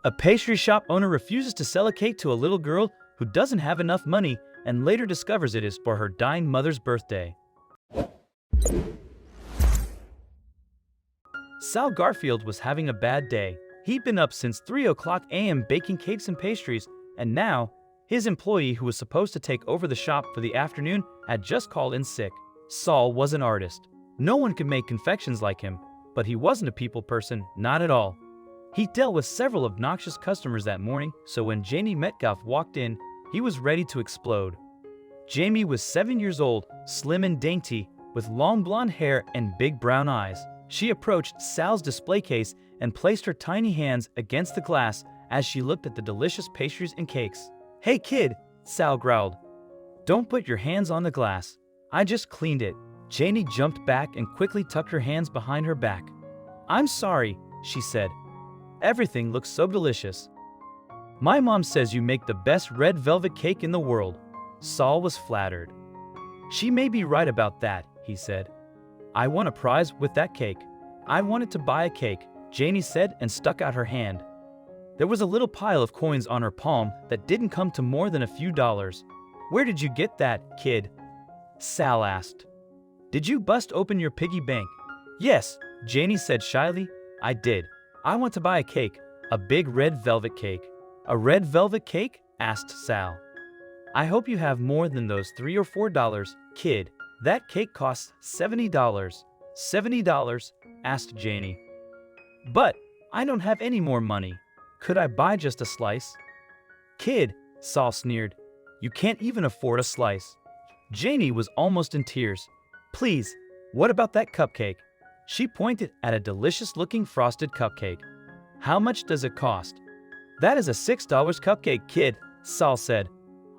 A pastry shop owner refuses to sell a cake to a little girl who doesn't have enough money and later discovers it is for her dying mother's birthday. Sal Garfield was having a bad day. He'd been up since 3 o'clock a.m. baking cakes and pastries, and now, his employee who was supposed to take over the shop for the afternoon had just called in sick. Saul was an artist. No one could make confections like him, but he wasn't a people person, not at all. He dealt with several obnoxious customers that morning, so when Jamie Metcalf walked in, he was ready to explode. Jamie was 7 years old, slim and dainty, with long blonde hair and big brown eyes. She approached Sal's display case and placed her tiny hands against the glass as she looked at the delicious pastries and cakes. "Hey kid," Sal growled. "Don't put your hands on the glass. I just cleaned it." Janie jumped back and quickly tucked her hands behind her back. "I'm sorry," she said. "Everything looks so delicious." "My mom says you make the best red velvet cake in the world." Saul was flattered. "She may be right about that," he said. "I won a prize with that cake." "I wanted to buy a cake," Janie said and stuck out her hand. There was a little pile of coins on her palm that didn't come to more than a few dollars. "Where did you get that, kid?" Sal asked. "Did you bust open your piggy bank?" "Yes," Janie said shyly. "I did. I want to buy a cake, a big red velvet cake." "A red velvet cake?" asked Sal. "I hope you have more than those $3 or $4, kid. That cake costs $70. $70? Asked Janie. "But I don't have any more money. Could I buy just a slice?" "Kid," Saul sneered, "you can't even afford a slice." Janie was almost in tears. "Please, what about that cupcake?" She pointed at a delicious-looking frosted cupcake. "How much does it cost?" "That is a $6 cupcake, kid," Saul said.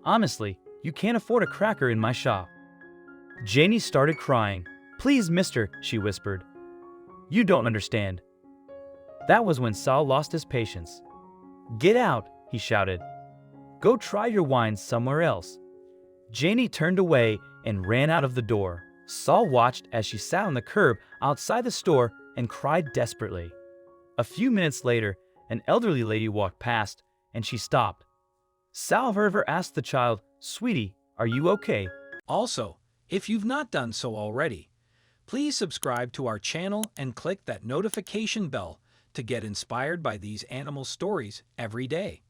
"Honestly, you can't afford a cracker in my shop." Janie started crying. "Please, mister," she whispered. "You don't understand." That was when Saul lost his patience. "Get out," he shouted. "Go try your wine somewhere else." Janie turned away and ran out of the door. Saul watched as she sat on the curb outside the store and cried desperately. A few minutes later, an elderly lady walked past, and she stopped. Sal heard her ask the child, "Sweetie, are you okay?" Also, if you've not done so already, please subscribe to our channel and click that notification bell to get inspired by these animal stories every day.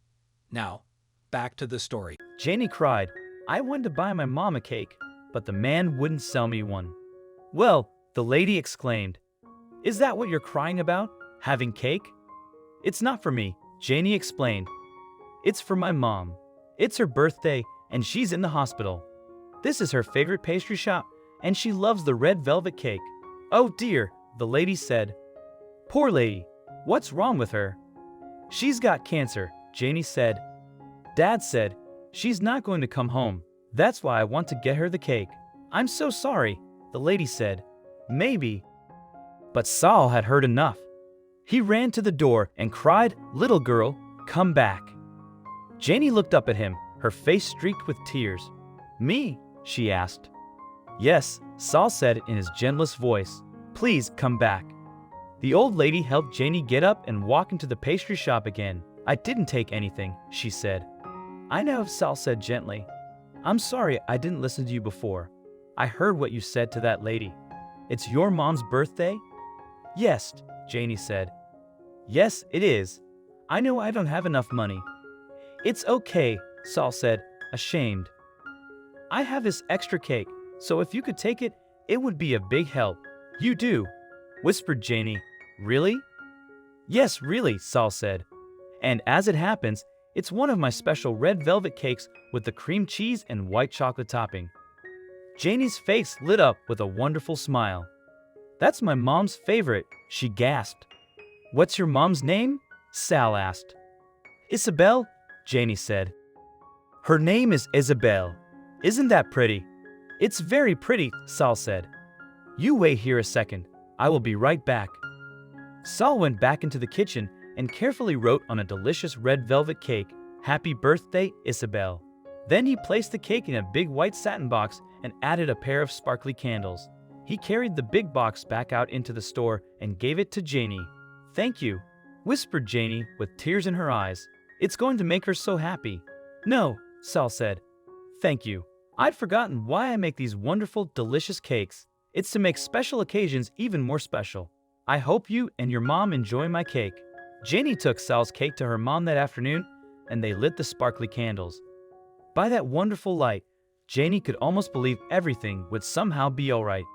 Now, back to the story. Janie cried, "I wanted to buy my mom a cake, but the man wouldn't sell me one." "Well," the lady exclaimed, "is that what you're crying about? Having cake?" "It's not for me," Janie explained. "It's for my mom. It's her birthday, and she's in the hospital. This is her favorite pastry shop, and she loves the red velvet cake." "Oh dear," the lady said. "Poor lady. What's wrong with her?" "She's got cancer," Janie said. "Dad said she's not going to come home. That's why I want to get her the cake." "I'm so sorry," the lady said. "Maybe." But Saul had heard enough. He ran to the door and cried, "Little girl, come back." Janie looked up at him, her face streaked with tears. "Me?" she asked. "Yes," Saul said in his gentlest voice. "Please come back." The old lady helped Janie get up and walk into the pastry shop again. "I didn't take anything," she said. "I know," Saul said gently. "I'm sorry I didn't listen to you before. I heard what you said to that lady. It's your mom's birthday?" "Yes," Janie said. "Yes, it is. I know I don't have enough money." "It's okay," Saul said, ashamed. "I have this extra cake, so if you could take it, it would be a big help." "You do?" whispered Janie. "Really?" "Yes, really," Saul said. "And as it happens, it's one of my special red velvet cakes with the cream cheese and white chocolate topping." Janie's face lit up with a wonderful smile. "That's my mom's favorite," she gasped. "What's your mom's name?" Sal asked. "Isabel," Janie said. "Her name is Isabel. Isn't that pretty?" "It's very pretty," Sal said. "You wait here a second. I will be right back." Sal went back into the kitchen and carefully wrote on a delicious red velvet cake, "Happy birthday, Isabel." Then he placed the cake in a big white satin box and added a pair of sparkly candles. He carried the big box back out into the store and gave it to Janie. "Thank you. whispered Janie with tears in her eyes. "It's going to make her so happy." "No," Sal said. "Thank you. I'd forgotten why I make these wonderful, delicious cakes. It's to make special occasions even more special. I hope you and your mom enjoy my cake." Janie took Sal's cake to her mom that afternoon, and they lit the sparkly candles. By that wonderful light, Janie could almost believe everything would somehow be alright.